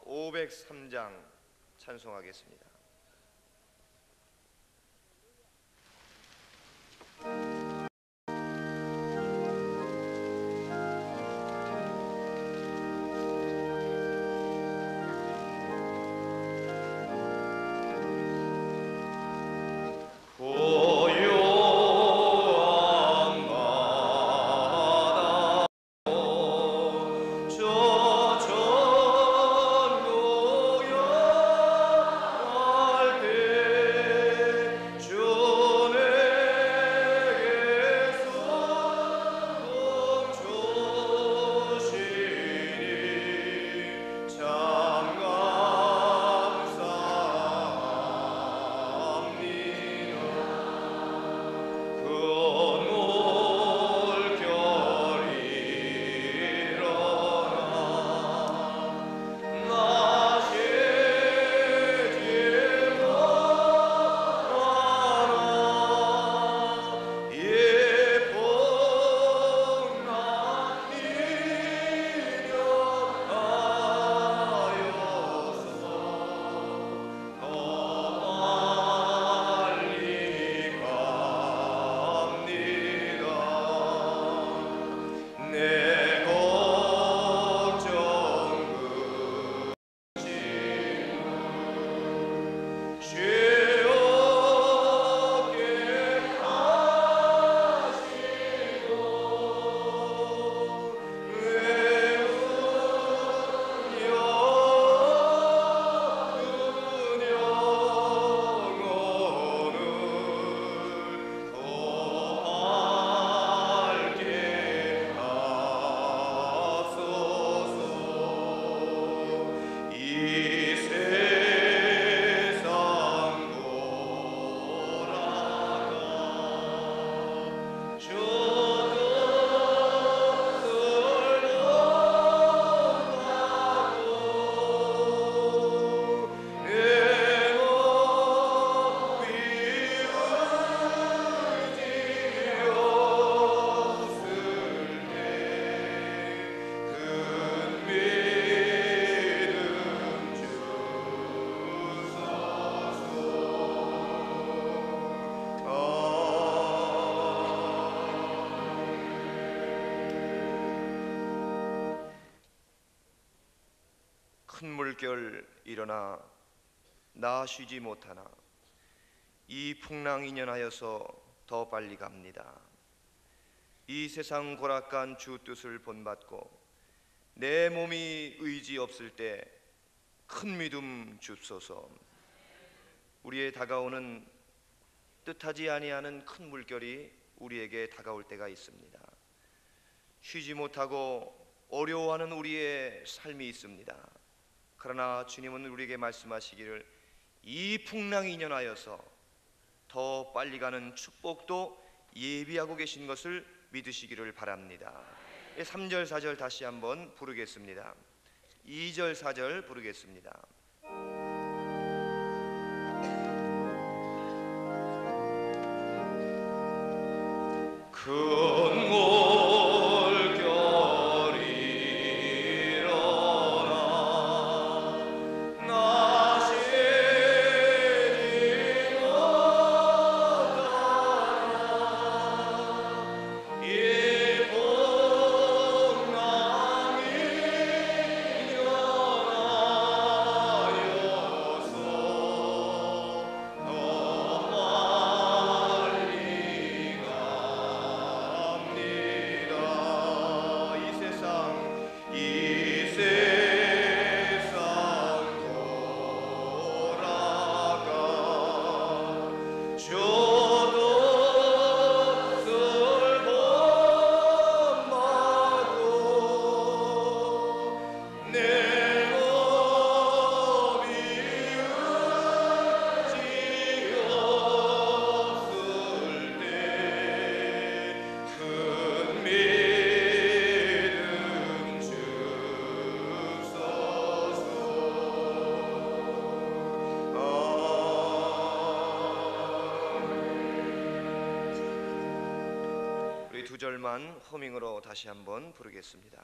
503장 찬송하겠습니다. 큰 물결 일어나 나 쉬지 못하나 이 풍랑 인연하여서 더 빨리 갑니다. 이 세상 고락간 주 뜻을 본받고 내 몸이 의지 없을 때 큰 믿음 주소서. 우리의 다가오는 뜻하지 아니하는 큰 물결이 우리에게 다가올 때가 있습니다. 쉬지 못하고 어려워하는 우리의 삶이 있습니다. 그러나 주님은 우리에게 말씀하시기를 이 풍랑이 인연하여서 더 빨리 가는 축복도 예비하고 계신 것을 믿으시기를 바랍니다. 3절 4절 다시 한번 부르겠습니다. 2절 4절 부르겠습니다. 큰 두 절만 호밍으로 다시 한번 부르겠습니다.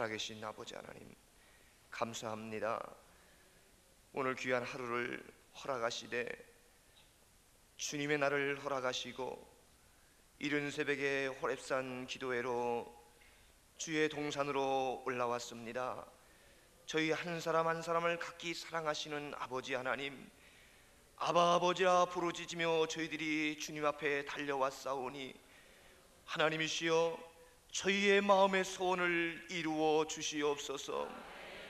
살아계신 아버지 하나님, 감사합니다. 오늘 귀한 하루를 허락하시되 주님의 날을 허락하시고 이른 새벽에 호렙산 기도회로 주의 동산으로 올라왔습니다. 저희 한 사람 한 사람을 각기 사랑하시는 아버지 하나님, 아바 아버지라 부르짖으며 저희들이 주님 앞에 달려왔사오니 하나님이시여, 저희의 마음의 소원을 이루어 주시옵소서.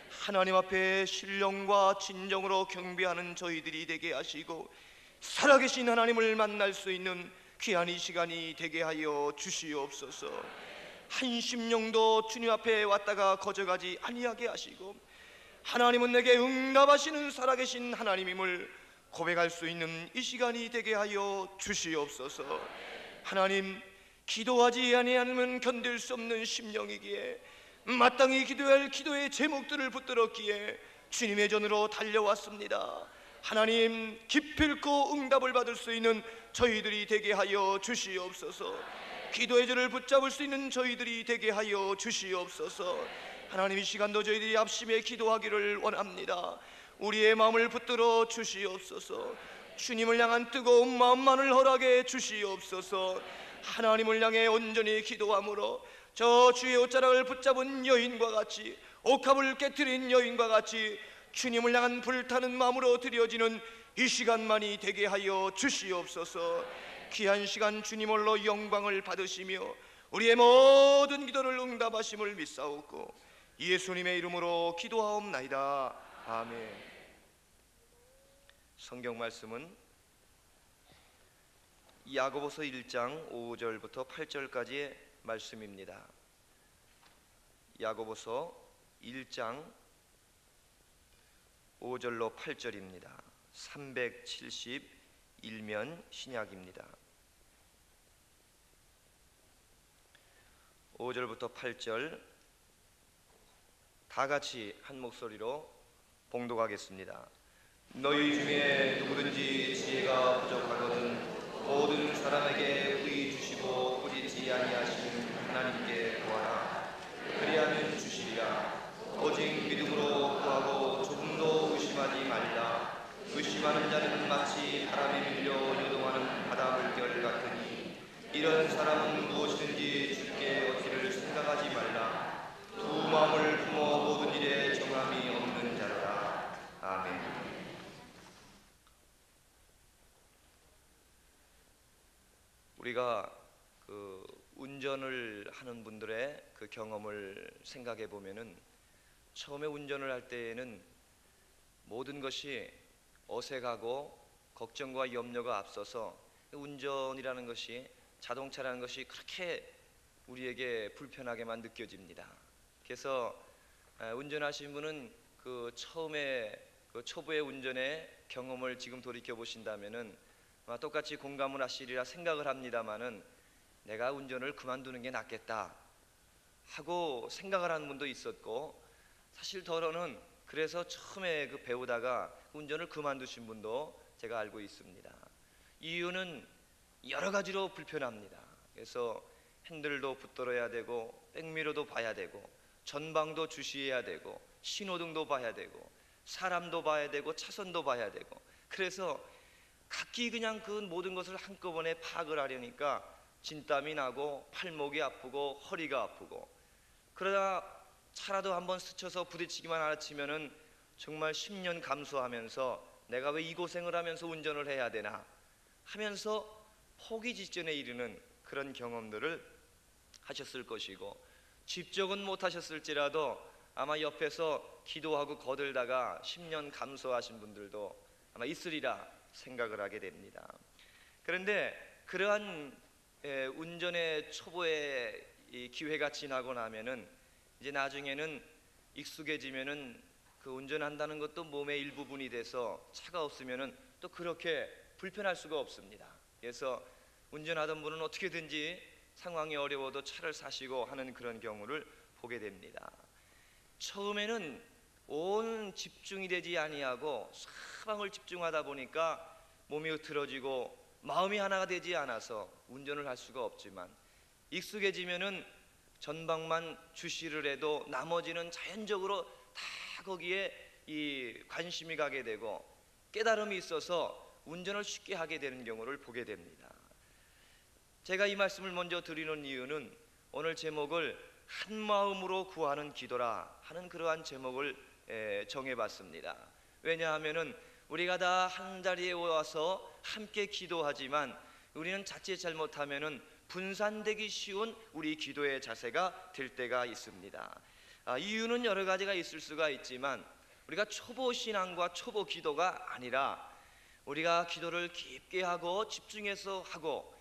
하나님 앞에 신령과 진정으로 경배하는 저희들이 되게 하시고 살아계신 하나님을 만날 수 있는 귀한 이 시간이 되게 하여 주시옵소서. 한 심령도 주님 앞에 왔다가 거저가지 아니하게 하시고 하나님은 내게 응답하시는 살아계신 하나님임을 고백할 수 있는 이 시간이 되게 하여 주시옵소서. 하나님, 기도하지 아니하면 견딜 수 없는 심령이기에 마땅히 기도할 기도의 제목들을 붙들었기에 주님의 전으로 달려왔습니다. 하나님, 기필코 응답을 받을 수 있는 저희들이 되게 하여 주시옵소서. 기도의 줄을 붙잡을 수 있는 저희들이 되게 하여 주시옵소서. 하나님, 이 시간도 저희들이 합심해 기도하기를 원합니다. 우리의 마음을 붙들어 주시옵소서. 주님을 향한 뜨거운 마음만을 허락해 주시옵소서. 하나님을 향해 온전히 기도함으로 저 주의 옷자락을 붙잡은 여인과 같이, 옥합을 깨트린 여인과 같이 주님을 향한 불타는 마음으로 드려지는 이 시간만이 되게 하여 주시옵소서. 귀한 시간 주님 홀로 영광을 받으시며 우리의 모든 기도를 응답하심을 믿사옵고 예수님의 이름으로 기도하옵나이다. 아멘. 성경 말씀은 야고보서 1장 5절부터 8절까지의 말씀입니다. 야고보서 1장 5절로 8절입니다. 371면 신약입니다. 5절부터 8절 다 같이 한 목소리로 봉독하겠습니다. 너희 중에 누구든지 지혜가 부족하거든 모든 사람에게 의히 주시고 꾸짖지 아니하시는 하나님께 구하라. 그리하면 주시리라. 오직 믿음으로 구하고 조금도 의심하지 말라. 의심하는 자는 마치 바람에 밀려 요동하는 바다 물결 같으니 이런 사람은 무엇이든지 주께 얻기를 생각하지 말라. 두 마음을 품어 모든 일에 정함이 없는 자라. 아멘. 우리가 운전을 하는 분들의 그 경험을 생각해 보면은 처음에 운전을 할 때에는 모든 것이 어색하고 걱정과 염려가 앞서서 운전이라는 것이, 자동차라는 것이 그렇게 우리에게 불편하게만 느껴집니다. 그래서 운전하신 분은 그 처음에 그 초보의 운전의 경험을 지금 돌이켜 보신다면은 똑같이 공감을 하시리라 생각을 합니다마는 내가 운전을 그만두는 게 낫겠다 하고 생각을 하는 분도 있었고, 사실 더러는 그래서 처음에 그 배우다가 운전을 그만두신 분도 제가 알고 있습니다. 이유는 여러 가지로 불편합니다. 그래서 핸들도 붙들어야 되고 백미러도 봐야 되고 전방도 주시해야 되고 신호등도 봐야 되고 사람도 봐야 되고 차선도 봐야 되고, 그래서 각기 그냥 그 모든 것을 한꺼번에 파악을 하려니까 진땀이 나고 팔목이 아프고 허리가 아프고, 그러다 차라도 한번 스쳐서 부딪히기만 하치면은 정말 10년 감수하면서 내가 왜 이 고생을 하면서 운전을 해야 되나 하면서 포기 직전에 이르는 그런 경험들을 하셨을 것이고, 직접은 못 하셨을지라도 아마 옆에서 기도하고 거들다가 10년 감수하신 분들도 아마 있으리라 생각을 하게 됩니다. 그런데 그러한 운전의 초보의 기회가 지나고 나면은 이제 나중에는 익숙해지면은 그 운전한다는 것도 몸의 일부분이 돼서 차가 없으면은 또 그렇게 불편할 수가 없습니다. 그래서 운전하던 분은 어떻게든지 상황이 어려워도 차를 사시고 하는 그런 경우를 보게 됩니다. 처음에는 온 집중이 되지 아니하고 사방을 집중하다 보니까 몸이 흐트러지고 마음이 하나가 되지 않아서 운전을 할 수가 없지만, 익숙해지면은 전방만 주시를 해도 나머지는 자연적으로 다 거기에 이 관심이 가게 되고 깨달음이 있어서 운전을 쉽게 하게 되는 경우를 보게 됩니다. 제가 이 말씀을 먼저 드리는 이유는 오늘 제목을 한 마음으로 구하는 기도라 하는 그러한 제목을 정해봤습니다. 왜냐하면은 우리가 다 한 자리에 와서 함께 기도하지만 우리는 자칫 잘못하면은 분산되기 쉬운 우리 기도의 자세가 될 때가 있습니다. 이유는 여러 가지가 있을 수가 있지만 우리가 초보 신앙과 초보 기도가 아니라 우리가 기도를 깊게 하고 집중해서 하고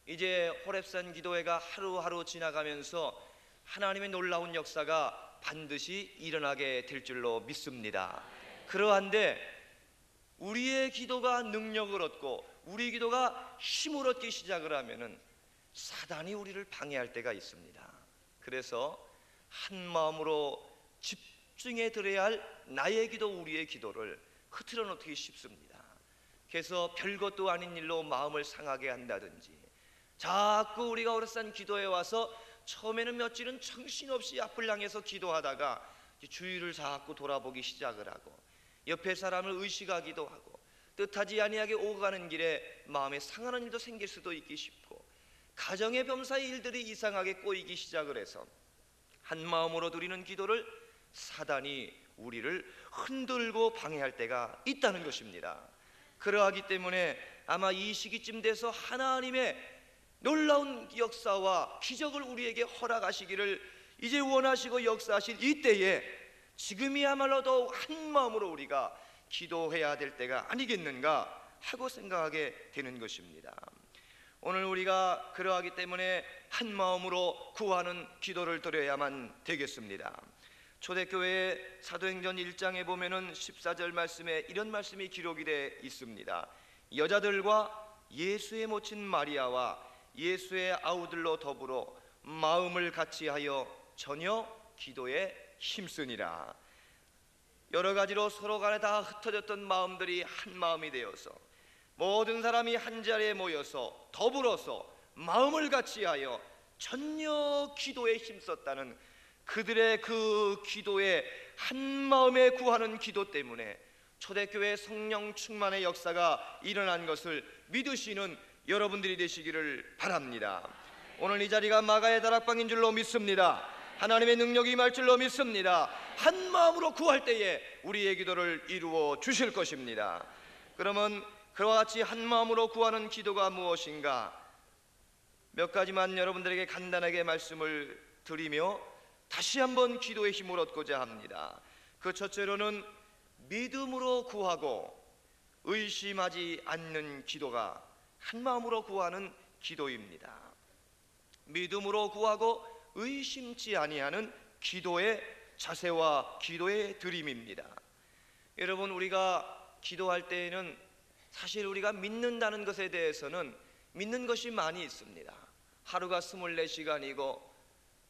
이제 호렙산 기도회가 하루하루 지나가면서 하나님의 놀라운 역사가 반드시 일어나게 될 줄로 믿습니다. 그러한데 우리의 기도가 능력을 얻고 우리 기도가 힘을 얻기 시작을 하면은 사단이 우리를 방해할 때가 있습니다. 그래서 한 마음으로 집중해 드려야 할 나의 기도, 우리의 기도를 흐트러 놓기 쉽습니다. 그래서 별것도 아닌 일로 마음을 상하게 한다든지 자꾸 우리가 오랫산 기도에 와서 처음에는 며칠은 정신없이 앞을 향해서 기도하다가 주위를 자꾸 돌아보기 시작을 하고 옆에 사람을 의식하기도 하고 뜻하지 아니하게 오고 가는 길에 마음에 상하는 일도 생길 수도 있기 쉽고 가정의 범사의 일들이 이상하게 꼬이기 시작을 해서 한 마음으로 드리는 기도를 사단이 우리를 흔들고 방해할 때가 있다는 것입니다. 그러하기 때문에 아마 이 시기쯤 돼서 하나님의 놀라운 역사와 기적을 우리에게 허락하시기를 이제 원하시고 역사하실 이때에 지금이야말로 더욱 한 마음으로 우리가 기도해야 될 때가 아니겠는가 하고 생각하게 되는 것입니다. 오늘 우리가 그러하기 때문에 한 마음으로 구하는 기도를 드려야만 되겠습니다. 초대교회 사도행전 1장에 보면은 14절 말씀에 이런 말씀이 기록이 되어 있습니다. 여자들과 예수의 모친 마리아와 예수의 아우들로 더불어 마음을 같이하여 전혀 기도에 힘쓰니라. 여러 가지로 서로 간에 다 흩어졌던 마음들이 한 마음이 되어서 모든 사람이 한 자리에 모여서 더불어서 마음을 같이하여 전혀 기도에 힘썼다는 그들의 그 기도에 한 마음에 구하는 기도 때문에 초대교회 성령 충만의 역사가 일어난 것을 믿으시는 여러분들이 되시기를 바랍니다. 오늘 이 자리가 마가의 다락방인 줄로 믿습니다. 하나님의 능력이 임할 줄로 믿습니다. 한 마음으로 구할 때에 우리의 기도를 이루어 주실 것입니다. 그러면 그와 같이 한 마음으로 구하는 기도가 무엇인가? 몇 가지만 여러분들에게 간단하게 말씀을 드리며 다시 한번 기도의 힘을 얻고자 합니다. 그 첫째로는 믿음으로 구하고 의심하지 않는 기도가 한 마음으로 구하는 기도입니다. 믿음으로 구하고 의심치 아니하는 기도의 자세와 기도의 드림입니다. 여러분, 우리가 기도할 때에는 사실 우리가 믿는다는 것에 대해서는 믿는 것이 많이 있습니다. 하루가 24시간이고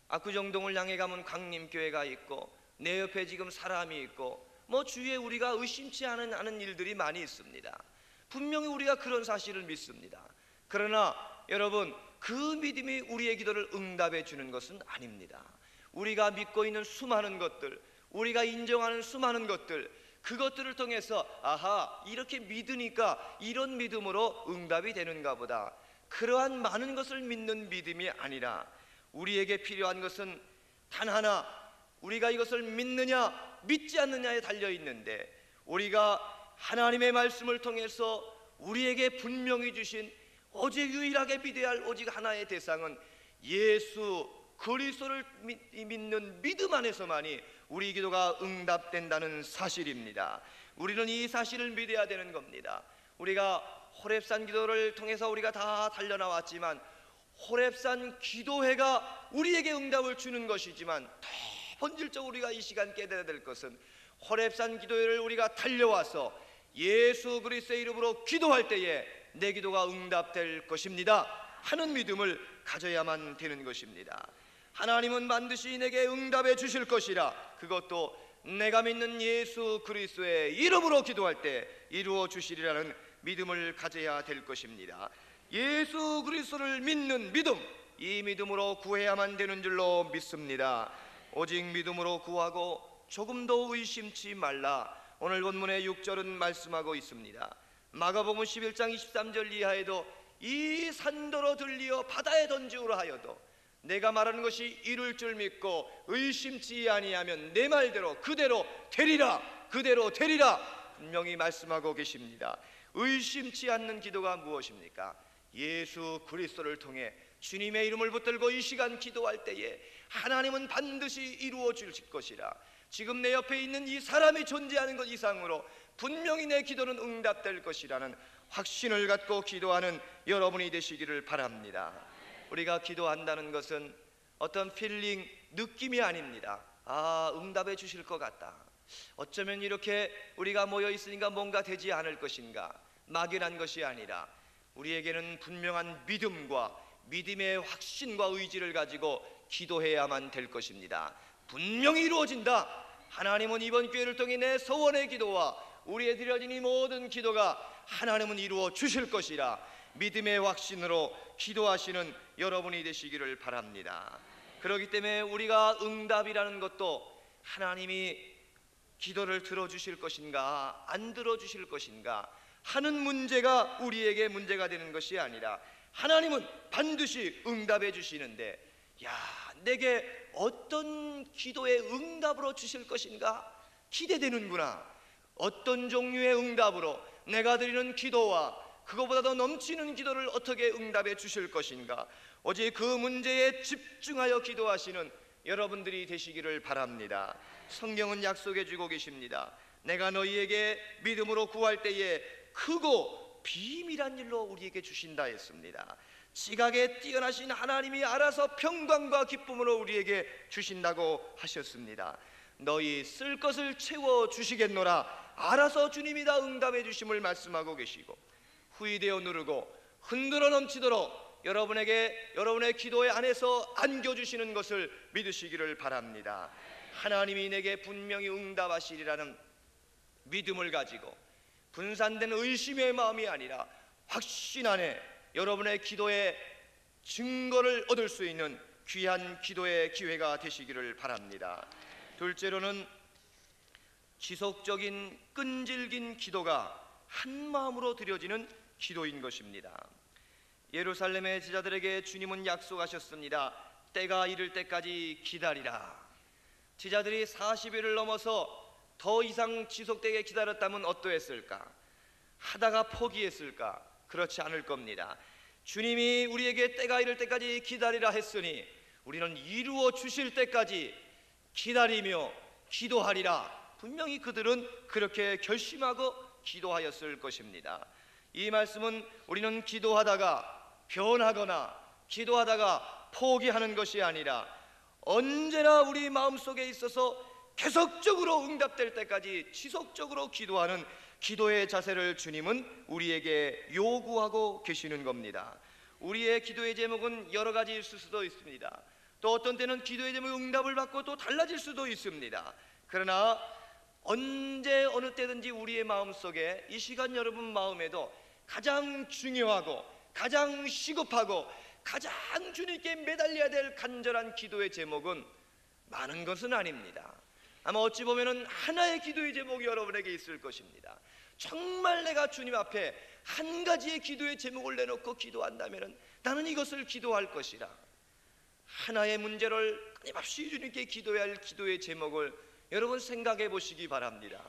압구정동을 향해 가면 강림교회가 있고 내 옆에 지금 사람이 있고 뭐 주위에 우리가 의심치 않은 일들이 많이 있습니다. 분명히 우리가 그런 사실을 믿습니다. 그러나 여러분, 그 믿음이 우리의 기도를 응답해 주는 것은 아닙니다. 우리가 믿고 있는 수많은 것들, 우리가 인정하는 수많은 것들, 그것들을 통해서 아하, 이렇게 믿으니까 이런 믿음으로 응답이 되는가 보다, 그러한 많은 것을 믿는 믿음이 아니라 우리에게 필요한 것은 단 하나, 우리가 이것을 믿느냐 믿지 않느냐에 달려 있는데, 우리가 하나님의 말씀을 통해서 우리에게 분명히 주신 오직 유일하게 믿어야 할 오직 하나의 대상은 예수 그리스도를 믿는 믿음 안에서만이 우리 기도가 응답된다는 사실입니다. 우리는 이 사실을 믿어야 되는 겁니다. 우리가 호렙산 기도를 통해서 우리가 다 달려나왔지만 호렙산 기도회가 우리에게 응답을 주는 것이지만 더 본질적으로 우리가 이 시간 깨달아야 될 것은 호렙산 기도회를 우리가 달려와서 예수 그리스도의 이름으로 기도할 때에 내 기도가 응답될 것입니다 하는 믿음을 가져야만 되는 것입니다. 하나님은 반드시 내게 응답해 주실 것이라, 그것도 내가 믿는 예수 그리스도의 이름으로 기도할 때 이루어 주시리라는 믿음을 가져야 될 것입니다. 예수 그리스도를 믿는 믿음, 이 믿음으로 구해야만 되는 줄로 믿습니다. 오직 믿음으로 구하고 조금도 의심치 말라. 오늘 본문의 6절은 말씀하고 있습니다. 마가복음 11장 23절 이하에도 이 산더러 들리어 바다에 던지우라 하여도 내가 말하는 것이 이룰 줄 믿고 의심치 아니하면 내 말대로 그대로 되리라, 그대로 되리라 분명히 말씀하고 계십니다. 의심치 않는 기도가 무엇입니까? 예수 그리스도를 통해 주님의 이름을 붙들고 이 시간 기도할 때에 하나님은 반드시 이루어 주실 것이라. 지금 내 옆에 있는 이 사람이 존재하는 것 이상으로 분명히 내 기도는 응답될 것이라는 확신을 갖고 기도하는 여러분이 되시기를 바랍니다. 우리가 기도한다는 것은 어떤 필링, 느낌이 아닙니다. 응답해 주실 것 같다. 어쩌면 이렇게 우리가 모여 있으니까 뭔가 되지 않을 것인가, 막연한 것이 아니라 우리에게는 분명한 믿음과 믿음의 확신과 의지를 가지고 기도해야만 될 것입니다. 분명히 이루어진다. 하나님은 이번 기회를 통해 내 소원의 기도와 우리의 드려진 이 모든 기도가 하나님은 이루어 주실 것이라 믿음의 확신으로 기도하시는 여러분이 되시기를 바랍니다. 그렇기 때문에 우리가 응답이라는 것도 하나님이 기도를 들어주실 것인가 안 들어주실 것인가 하는 문제가 우리에게 문제가 되는 것이 아니라 하나님은 반드시 응답해 주시는데, 내게 어떤 기도의 응답으로 주실 것인가 기대되는구나. 어떤 종류의 응답으로 내가 드리는 기도와 그거보다 더 넘치는 기도를 어떻게 응답해 주실 것인가, 오직 그 문제에 집중하여 기도하시는 여러분들이 되시기를 바랍니다. 성경은 약속해 주고 계십니다. 내가 너희에게 믿음으로 구할 때에 크고 비밀한 일로 우리에게 주신다 했습니다. 지각에 뛰어나신 하나님이 알아서 평강과 기쁨으로 우리에게 주신다고 하셨습니다. 너희 쓸 것을 채워 주시겠노라. 알아서 주님이 다 응답해 주심을 말씀하고 계시고, 후이되어 누르고 흔들어 넘치도록 여러분의 기도의 안에서 안겨주시는 것을 믿으시기를 바랍니다. 하나님이 내게 분명히 응답하시리라는 믿음을 가지고 분산된 의심의 마음이 아니라 확신 안에 여러분의 기도의 증거를 얻을 수 있는 귀한 기도의 기회가 되시기를 바랍니다. 둘째로는 지속적인 끈질긴 기도가 한 마음으로 드려지는 기도인 것입니다. 예루살렘의 제자들에게 주님은 약속하셨습니다. 때가 이를 때까지 기다리라. 제자들이 40일을 넘어서 더 이상 지속되게 기다렸다면 어떠했을까? 하다가 포기했을까? 그렇지 않을 겁니다. 주님이 우리에게 때가 이를 때까지 기다리라 했으니 우리는 이루어 주실 때까지 기다리며 기도하리라. 분명히 그들은 그렇게 결심하고 기도하였을 것입니다. 이 말씀은 우리는 기도하다가 변하거나 기도하다가 포기하는 것이 아니라 언제나 우리 마음속에 있어서 계속적으로 응답될 때까지 지속적으로 기도하는 기도의 자세를 주님은 우리에게 요구하고 계시는 겁니다. 우리의 기도의 제목은 여러 가지 있을 수도 있습니다. 또 어떤 때는 기도의 제목이 응답을 받고 또 달라질 수도 있습니다. 그러나 언제 어느 때든지 우리의 마음속에 이 시간 여러분 마음에도 가장 중요하고 가장 시급하고 가장 주님께 매달려야 될 간절한 기도의 제목은 많은 것은 아닙니다. 아마 어찌 보면 하나의 기도의 제목이 여러분에게 있을 것입니다. 정말 내가 주님 앞에 한 가지의 기도의 제목을 내놓고 기도한다면 나는 이것을 기도할 것이라. 하나의 문제를 끊임없이 주님께 기도해야 할 기도의 제목을 여러분 생각해 보시기 바랍니다.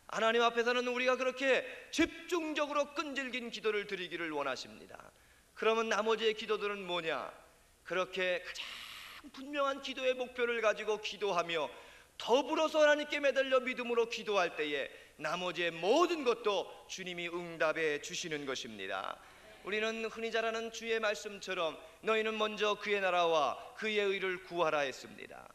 하나님 앞에서는 우리가 그렇게 집중적으로 끈질긴 기도를 드리기를 원하십니다. 그러면 나머지의 기도들은 뭐냐? 그렇게 가장 분명한 기도의 목표를 가지고 기도하며 더불어서 하나님께 매달려 믿음으로 기도할 때에 나머지의 모든 것도 주님이 응답해 주시는 것입니다. 우리는 흔히 잘 아는 주의 말씀처럼 너희는 먼저 그의 나라와 그의 의를 구하라 했습니다.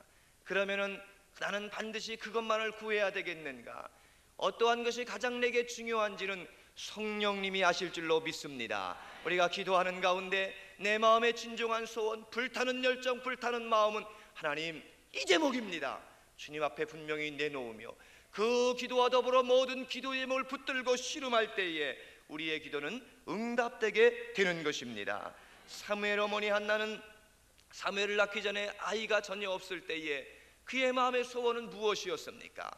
그러면은 나는 반드시 그것만을 구해야 되겠는가? 어떠한 것이 가장 내게 중요한지는 성령님이 아실 줄로 믿습니다. 우리가 기도하는 가운데 내 마음의 진정한 소원, 불타는 열정, 불타는 마음은 하나님 이 제목입니다. 주님 앞에 분명히 내놓으며 그 기도와 더불어 모든 기도의 제목을 붙들고 씨름할 때에 우리의 기도는 응답되게 되는 것입니다. 사무엘 어머니 한나는 사무엘을 낳기 전에 아이가 전혀 없을 때에 그의 마음의 소원은 무엇이었습니까?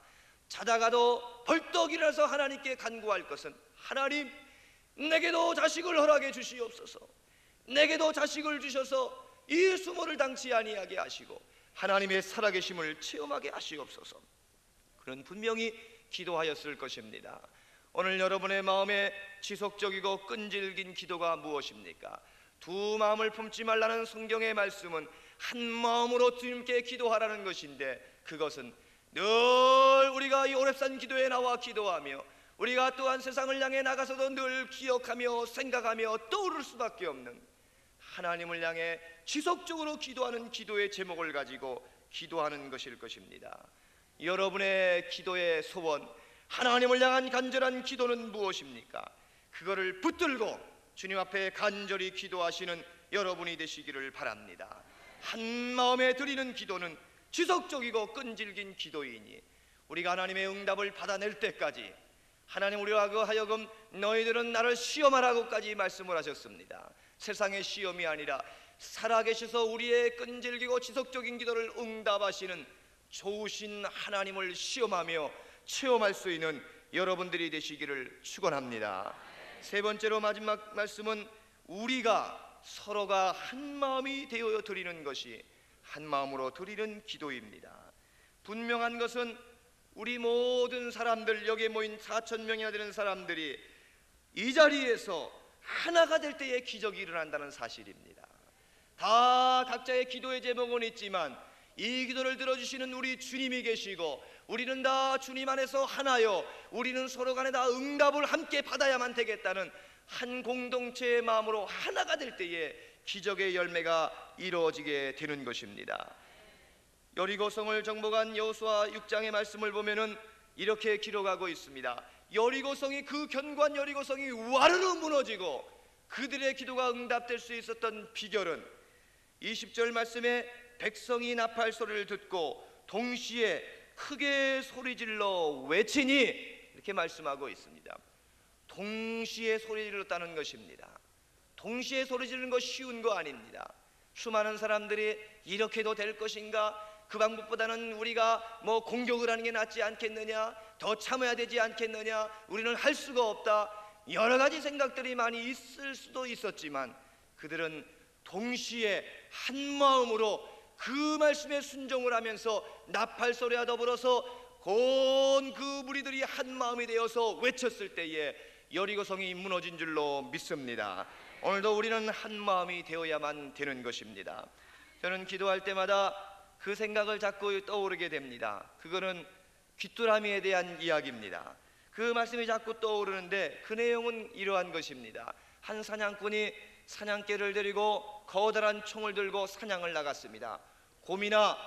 자다가도 벌떡 일어나서 하나님께 간구할 것은, 하나님, 내게도 자식을 허락해 주시옵소서. 내게도 자식을 주셔서 이 수모를 당치 아니하게 하시고 하나님의 살아계심을 체험하게 하시옵소서. 그런 분명히 기도하였을 것입니다. 오늘 여러분의 마음에 지속적이고 끈질긴 기도가 무엇입니까? 두 마음을 품지 말라는 성경의 말씀은 한 마음으로 주님께 기도하라는 것인데, 그것은 늘 우리가 이 오랩산 기도에 나와 기도하며 우리가 또한 세상을 향해 나가서도 늘 기억하며 생각하며 떠오를 수밖에 없는 하나님을 향해 지속적으로 기도하는 기도의 제목을 가지고 기도하는 것일 것입니다. 여러분의 기도의 소원, 하나님을 향한 간절한 기도는 무엇입니까? 그거를 붙들고 주님 앞에 간절히 기도하시는 여러분이 되시기를 바랍니다. 한 마음에 드리는 기도는 지속적이고 끈질긴 기도이니 우리가 하나님의 응답을 받아낼 때까지, 하나님 우리와 하여금 너희들은 나를 시험하라고까지 말씀을 하셨습니다. 세상의 시험이 아니라 살아계셔서 우리의 끈질기고 지속적인 기도를 응답하시는 좋으신 하나님을 시험하며 체험할 수 있는 여러분들이 되시기를 축원합니다. 세 번째로 마지막 말씀은 우리가 서로가 한 마음이 되어 드리는 것이 한 마음으로 드리는 기도입니다. 분명한 것은 우리 모든 사람들, 여기에 모인 4,000명이나 되는 사람들이 이 자리에서 하나가 될 때에 기적이 일어난다는 사실입니다. 다 각자의 기도의 제목은 있지만 이 기도를 들어주시는 우리 주님이 계시고 우리는 다 주님 안에서 하나요, 우리는 서로 간에 다 응답을 함께 받아야만 되겠다는 한 공동체의 마음으로 하나가 될 때에 기적의 열매가 이루어지게 되는 것입니다. 여리고성을 정복한 여호수아 6장의 말씀을 보면은 이렇게 기록하고 있습니다. 여리고성이, 그 견고한 여리고성이 와르르 무너지고 그들의 기도가 응답될 수 있었던 비결은 20절 말씀에 백성이 나팔 소리를 듣고 동시에 크게 소리질러 외치니, 이렇게 말씀하고 있습니다. 동시에 소리질렀다는 것입니다. 동시에 소리지르는 거 쉬운 거 아닙니다. 수많은 사람들이 이렇게도 될 것인가, 그 방법보다는 우리가 공격을 하는 게 낫지 않겠느냐, 더 참아야 되지 않겠느냐, 우리는 할 수가 없다, 여러 가지 생각들이 많이 있을 수도 있었지만 그들은 동시에 한 마음으로 그 말씀에 순종을 하면서 나팔 소리와 더불어서 온 그 무리들이 한 마음이 되어서 외쳤을 때에 여리고성이 무너진 줄로 믿습니다. 오늘도 우리는 한 마음이 되어야만 되는 것입니다. 저는 기도할 때마다 그 생각을 자꾸 떠오르게 됩니다. 그거는 귀뚜라미에 대한 이야기입니다. 그 말씀이 자꾸 떠오르는데 그 내용은 이러한 것입니다. 한 사냥꾼이 사냥개를 데리고 커다란 총을 들고 사냥을 나갔습니다. 곰이나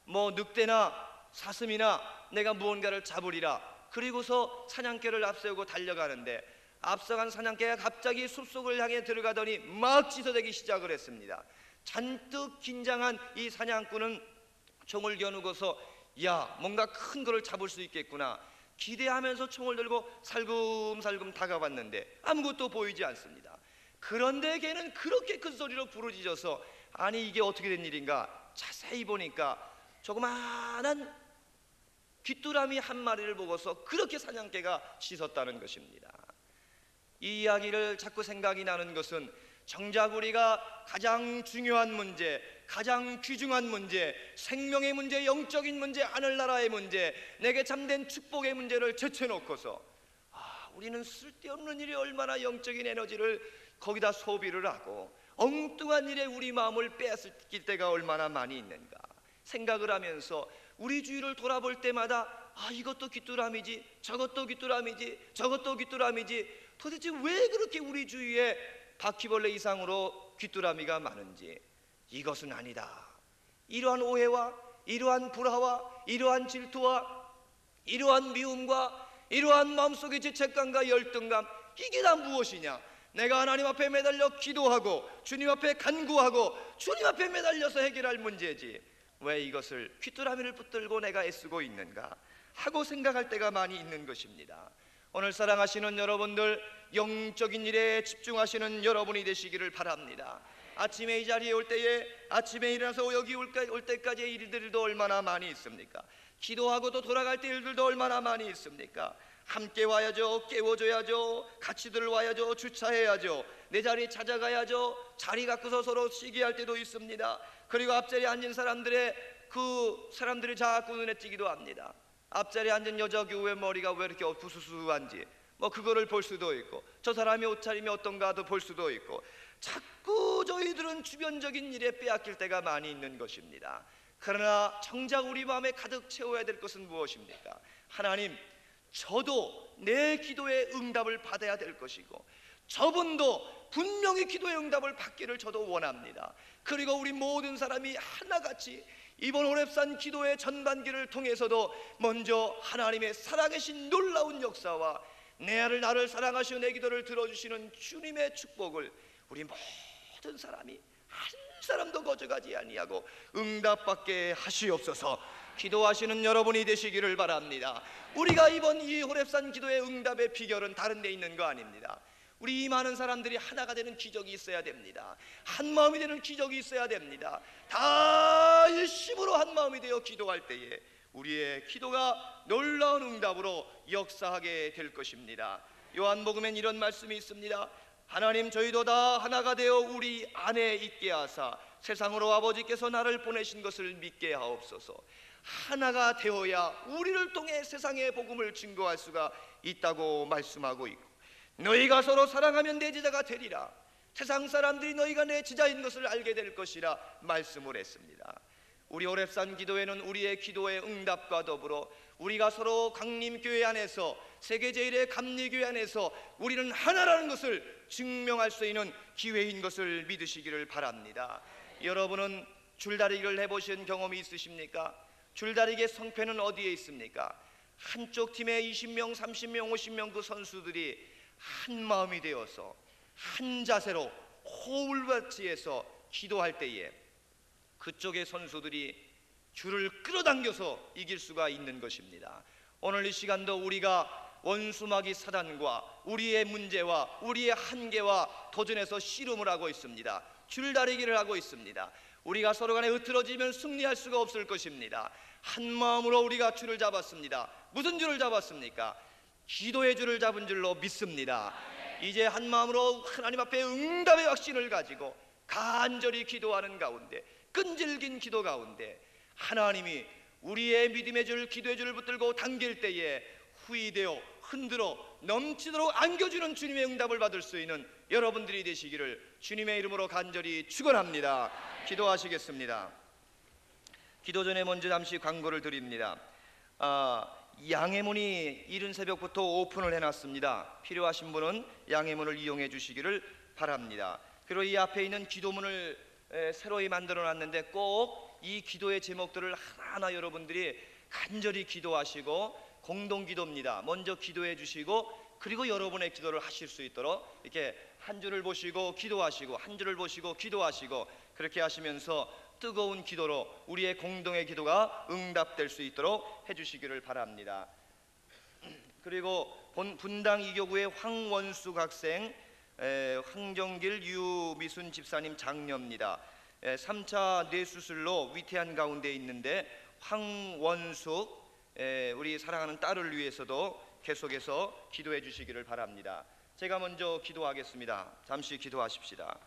늑대나 사슴이나 내가 무언가를 잡으리라. 그리고서 사냥개를 앞세우고 달려가는데 앞서간 사냥개가 갑자기 숲속을 향해 들어가더니 막 짖어대기 시작을 했습니다. 잔뜩 긴장한 이 사냥꾼은 총을 겨누고서 야, 뭔가 큰 거를 잡을 수 있겠구나 기대하면서 총을 들고 살금살금 다가왔는데 아무것도 보이지 않습니다. 그런데 걔는 그렇게 큰 소리로 부르짖어서 아니 이게 어떻게 된 일인가 자세히 보니까 조그마한 귀뚜라미 한 마리를 보고서 그렇게 사냥개가 짖었다는 것입니다. 이 이야기를 자꾸 생각이 나는 것은 정작 우리가 가장 중요한 문제, 가장 귀중한 문제, 생명의 문제, 영적인 문제, 하늘나라의 문제, 내게 참된 축복의 문제를 제쳐놓고서 우리는 쓸데없는 일에 얼마나 영적인 에너지를 거기다 소비를 하고 엉뚱한 일에 우리 마음을 빼앗길 때가 얼마나 많이 있는가 생각을 하면서 우리 주위를 돌아볼 때마다 이것도 귀뚜라미지, 저것도 귀뚜라미지, 저것도 귀뚜라미지, 도대체 왜 그렇게 우리 주위에 바퀴벌레 이상으로 귀뚜라미가 많은지, 이것은 아니다. 이러한 오해와 이러한 불화와 이러한 질투와 이러한 미움과 이러한 마음속의 죄책감과 열등감, 이게 다 무엇이냐? 내가 하나님 앞에 매달려 기도하고 주님 앞에 간구하고 주님 앞에 매달려서 해결할 문제지 왜 이것을 귀뚜라미를 붙들고 내가 애쓰고 있는가 하고 생각할 때가 많이 있는 것입니다. 오늘 사랑하시는 여러분들, 영적인 일에 집중하시는 여러분이 되시기를 바랍니다. 아침에 이 자리에 올 때에, 아침에 일어나서 여기 올 때까지의 일들도 얼마나 많이 있습니까? 기도하고도 돌아갈 때 일들도 얼마나 많이 있습니까? 함께 와야죠. 깨워줘야죠. 같이 들어와야죠. 주차해야죠. 내 자리에 찾아가야죠. 자리 갖고서 서로 시기할 때도 있습니다. 그리고 앞자리에 앉은 사람들이 자꾸 눈에 띄기도 합니다. 앞자리에 앉은 여자 교우의 머리가 왜 이렇게 부수수한지 그거를 볼 수도 있고, 저 사람의 옷차림이 어떤가도 볼 수도 있고, 자꾸 저희들은 주변적인 일에 빼앗길 때가 많이 있는 것입니다. 그러나 정작 우리 마음에 가득 채워야 될 것은 무엇입니까? 하나님, 저도 내 기도의 응답을 받아야 될 것이고, 저분도 분명히 기도의 응답을 받기를 저도 원합니다. 그리고 우리 모든 사람이 하나같이 이번 호렙산 기도의 전반기를 통해서도 먼저 하나님의 살아계신 놀라운 역사와 내 아들 나를 사랑하시고 내 기도를 들어주시는 주님의 축복을 우리 모든 사람이 한 사람도 거절하지 아니하고 응답받게 하시옵소서. 기도하시는 여러분이 되시기를 바랍니다. 우리가 이번 이 호렙산 기도의 응답의 비결은 다른 데 있는 거 아닙니다. 우리 이 많은 사람들이 하나가 되는 기적이 있어야 됩니다. 한 마음이 되는 기적이 있어야 됩니다. 다 일심으로 한 마음이 되어 기도할 때에 우리의 기도가 놀라운 응답으로 역사하게 될 것입니다. 요한복음엔 이런 말씀이 있습니다. 하나님, 저희도 다 하나가 되어 우리 안에 있게 하사 세상으로 아버지께서 나를 보내신 것을 믿게 하옵소서. 하나가 되어야 우리를 통해 세상의 복음을 증거할 수가 있다고 말씀하고 있고, 너희가 서로 사랑하면 내 제자가 되리라. 세상 사람들이 너희가 내 제자인 것을 알게 될 것이라 말씀을 했습니다. 우리 호렙산 기도회는 우리의 기도의 응답과 더불어 우리가 서로 강림교회 안에서, 세계제일의 감리교회 안에서 우리는 하나라는 것을 증명할 수 있는 기회인 것을 믿으시기를 바랍니다. 여러분은 줄다리기를 해보신 경험이 있으십니까? 줄다리기의 성패는 어디에 있습니까? 한쪽 팀에 20명, 30명, 50명 그 선수들이 한 마음이 되어서 한 자세로 호흡을 맞이해서 기도할 때에 그쪽의 선수들이 줄을 끌어당겨서 이길 수가 있는 것입니다. 오늘 이 시간도 우리가 원수마귀 사단과 우리의 문제와 우리의 한계와 도전해서 씨름을 하고 있습니다. 줄다리기를 하고 있습니다. 우리가 서로 간에 흐트러지면 승리할 수가 없을 것입니다. 한 마음으로 우리가 줄을 잡았습니다. 무슨 줄을 잡았습니까? 기도의 줄을 잡은 줄로 믿습니다. 이제 한 마음으로 하나님 앞에 응답의 확신을 가지고 간절히 기도하는 가운데, 끈질긴 기도 가운데 하나님이 우리의 믿음의 줄, 기도의 줄을 붙들고 당길 때에 후이되어 흔들어 넘치도록 안겨주는 주님의 응답을 받을 수 있는 여러분들이 되시기를 주님의 이름으로 간절히 축원합니다. 기도하시겠습니다. 기도 전에 먼저 잠시 광고를 드립니다. 양해문이 이른 새벽부터 오픈을 해놨습니다. 필요하신 분은 양해문을 이용해 주시기를 바랍니다. 그리고 이 앞에 있는 기도문을 새로이 만들어 놨는데 꼭 이 기도의 제목들을 하나하나 여러분들이 간절히 기도하시고, 공동기도입니다. 먼저 기도해 주시고 그리고 여러분의 기도를 하실 수 있도록 이렇게 한 줄을 보시고 기도하시고, 한 줄을 보시고 기도하시고, 그렇게 하시면서 뜨거운 기도로 우리의 공동의 기도가 응답될 수 있도록 해주시기를 바랍니다. 그리고 분당 이교구의 황원숙 학생, 황정길 유미순 집사님 장녀입니다. 3차 뇌수술로 위태한 가운데 있는데 황원숙 우리 사랑하는 딸을 위해서도 계속해서 기도해 주시기를 바랍니다. 제가 먼저 기도하겠습니다. 잠시 기도하십시다.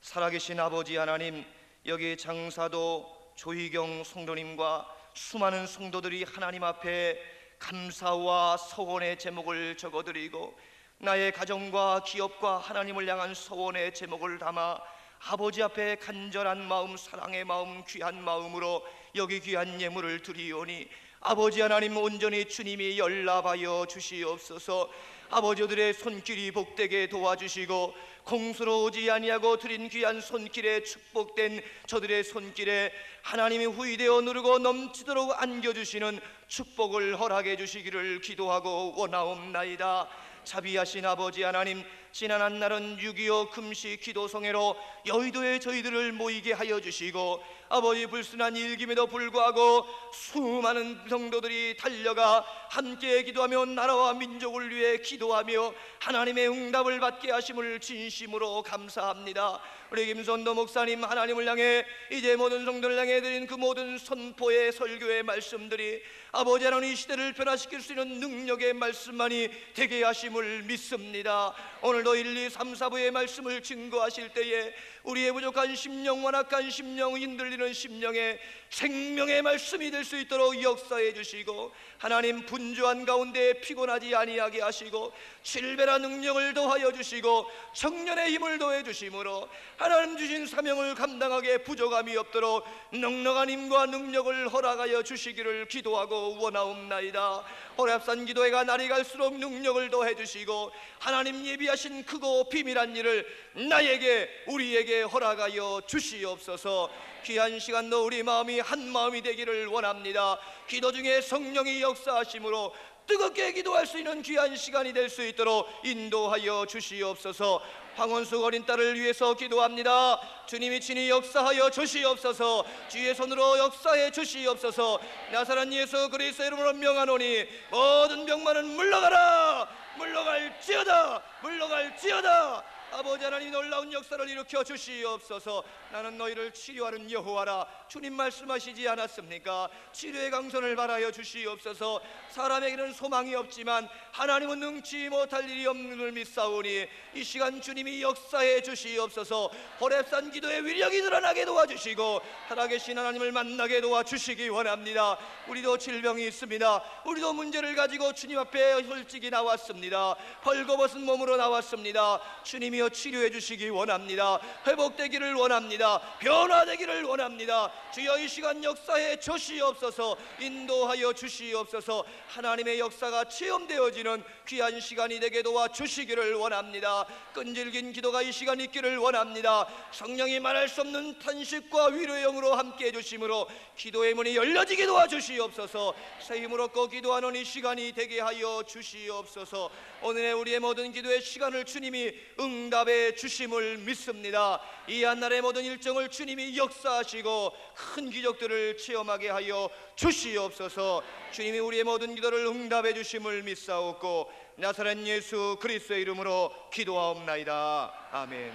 살아계신 아버지 하나님, 여기 장사도 조희경 성도님과 수많은 성도들이 하나님 앞에 감사와 서원의 제목을 적어드리고, 나의 가정과 기업과 하나님을 향한 서원의 제목을 담아 아버지 앞에 간절한 마음, 사랑의 마음, 귀한 마음으로 여기 귀한 예물을 드리오니 아버지 하나님, 온전히 주님이 연락하여 주시옵소서. 아버지들의 손길이 복되게 도와주시고, 공수로우지 아니하고 드린 귀한 손길에 축복된 저들의 손길에 하나님이 후이되어 누르고 넘치도록 안겨주시는 축복을 허락해 주시기를 기도하고 원하옵나이다. 자비하신 아버지 하나님, 지난 한날은 6.25 금시 기도성회로 여의도에 저희들을 모이게 하여 주시고, 아버지 불순한 일김에도 불구하고 수많은 성도들이 달려가 함께 기도하며 나라와 민족을 위해 기도하며 하나님의 응답을 받게 하심을 진심으로 감사합니다. 우리 김선도 목사님, 하나님을 향해 이제 모든 성도를 향해 드린 그 모든 선포의 설교의 말씀들이 아버지 하나님 이 시대를 변화시킬 수 있는 능력의 말씀만이 되게 하심을 믿습니다. 오늘도 1, 2, 3, 4부의 말씀을 증거하실 때에 우리의 부족한 심령, 완악한 심령, 흔들리는 심령에 생명의 말씀이 될 수 있도록 역사해 주시고, 하나님 분주한 가운데 피곤하지 아니하게 하시고 칠배나 능력을 더하여 주시고 청년의 힘을 더해 주심으로 하나님 주신 사명을 감당하게 부족함이 없도록 넉넉한 힘과 능력을 허락하여 주시기를 기도하고 원하옵나이다. 호렙산 기도회가 날이 갈수록 능력을 더해 주시고 하나님 예비하신 크고 비밀한 일을 나에게, 우리에게 허락하여 주시옵소서. 귀한 시간도 우리 마음이 한 마음이 되기를 원합니다. 기도 중에 성령이 역사하심으로 뜨겁게 기도할 수 있는 귀한 시간이 될 수 있도록 인도하여 주시옵소서. 황원수 어린 딸을 위해서 기도합니다. 주님이 친히 역사하여 주시옵소서. 주의 손으로 역사해 주시옵소서. 나사렛 예수 그리스도의 이름으로 명하노니 모든 병만은 물러가라. 물러갈지어다. 물러갈지어다. 아버지 하나님 놀라운 역사를 일으켜 주시옵소서. 나는 너희를 치료하는 여호와라. 주님 말씀하시지 않았습니까? 치료의 강선을 바라여 주시옵소서. 사람에게는 소망이 없지만 하나님은 능치 못할 일이 없는 걸 믿사오니 이 시간 주님이 역사해 주시옵소서. 호렙산 기도의 위력이 드러나게 도와주시고 살아계신 하나님을 만나게 도와주시기 원합니다. 우리도 질병이 있습니다. 우리도 문제를 가지고 주님 앞에 솔직히 나왔습니다. 헐거벗은 몸으로 나왔습니다. 주님이여 치료해 주시기 원합니다. 회복되기를 원합니다. 변화되기를 원합니다. 주여 이 시간 역사해 주시옵소서. 인도하여 주시옵소서. 하나님의 역사가 체험되어지는 귀한 시간이 되게 도와주시기를 원합니다. 끈질긴 기도가 이 시간 있기를 원합니다. 성령이 말할 수 없는 탄식과 위로의 영으로 함께해 주심으로 기도의 문이 열려지게 도와주시옵소서. 새 힘을 얻고 기도하는 이 시간이 되게 하여 주시옵소서. 오늘의 우리의 모든 기도의 시간을 주님이 응답해 주심을 믿습니다. 이 한날의 모든 일정을 주님이 역사하시고 큰 기적들을 체험하게 하여 주시옵소서. 주님이 우리의 모든 기도를 응답해 주심을 믿사옵고 나사렛 예수 그리스도의 이름으로 기도하옵나이다. 아멘.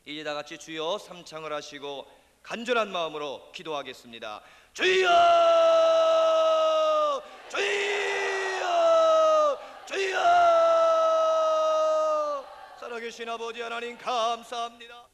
이제 다 같이 주여 삼창을 하시고 간절한 마음으로 기도하겠습니다. 주여 주여 주여. 살아계신 아버지 하나님 감사합니다.